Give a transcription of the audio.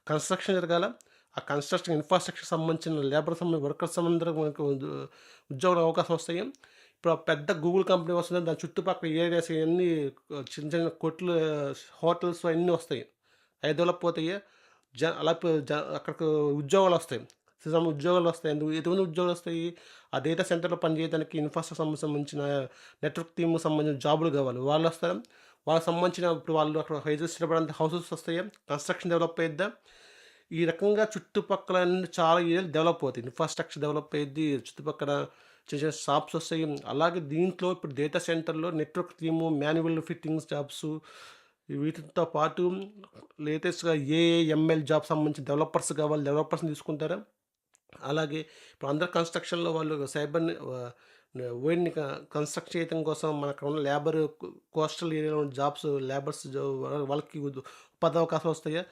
Construction జరగాల. ఆ construction infrastructure సంబంధించిన వర్కర్స్ అందరూ మనకు ఉద్యోగాల అవకాశం వస్తాయి. ఇప్పుడు ఆ పెద్ద గూగుల్ కంపెనీ వస్తుంది. దాని చుట్టుపక్కల ఏరియాస్ ఇయన్నీ చిన్న చిన్న కొట్లు, హోటల్స్ అయన్నీ వస్తాయి. అయి డెవలప్ అవుతాయి. అలా అక్కడికి ఉద్యోగాలొస్తాయి. ఉద్యోగాలొస్తాయి. ఎటువంటి ఉద్యోగాలొస్తాయి? ఆ డేటా సెంటర్‌లో పనిచేయడానికి ఇన్‌ఫ్రాస్ట్రక్చర్ సంబంధించిన నెట్వర్క్ టీమ్‌కి సంబంధించిన జాబులు కావాలి. వాళ్ళొస్తారు. వాళ్ళకి సంబంధించిన ఇప్పుడు వాళ్ళు అక్కడ హౌసెస్ ఇవ్వడానికి హౌసెస్ వస్తాయా? కన్‌స్ట్రక్షన్ డెవలప్ అయ్యిద్దా? ఈ రకంగా చుట్టుపక్కల అన్ని చాలా ఏరియాలు డెవలప్ అవుతాయి. ఇన్‌ఫ్రాస్ట్రక్చర్ డెవలప్ అయ్యిద్ది. చుట్టుపక్కల చిన్న చిన్న షాప్స్ వస్తాయి. అలాగే దీంట్లో ఇప్పుడు డేటా సెంటర్‌లో network team, manual fittings jobs వీటితో పాటు లేటెస్ట్‌గా ఏఐ, ఎంఎల్ జాబ్ సంబంధించిన డెవలపర్స్ కావాలి. డెవలపర్స్‌ని తీసుకుంటారా? అలాగే ఇప్పుడు అందరు కన్‌స్ట్రక్షన్‌లో వాళ్ళు సైబర్‌ని వైర్‌ని కన్‌స్ట్రక్ట్ చేయటం కోసం మనకు ఉన్న లేబర్ కోస్టల్ ఏరియాలో ఉన్న జాబ్స్ లేబర్స్ వాళ్ళకి ఉపాధి అవకాశాలు వస్తాయా?